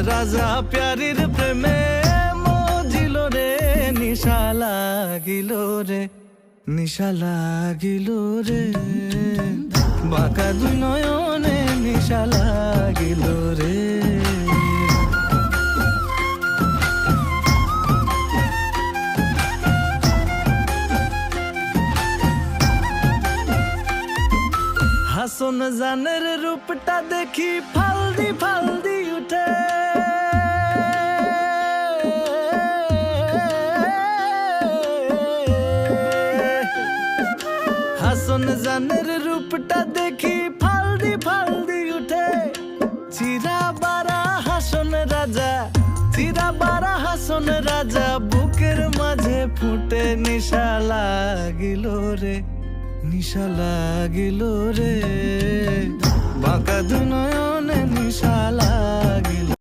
রাজা প্যারির প্রেমে মজিল রে, নিশা লাগিল রে, নিশা লাগিল রে, বাঁকা দুই নয়নে নিশা লাগিল রে। হাসন জানের রূপটা দেখি ফালদি ফালদি উঠে, হাসন জানের রূপটা দেখি ফালদি ফালদি উঠে। চিরা বারা হাসন রাজা, চিরা বারা হাসন রাজা, বুকের মাঝে ফুটে নিশা লাগিল রে, নিশা লাগিল রে, বাঁকা দুই নয়নে নিশা লাগিল।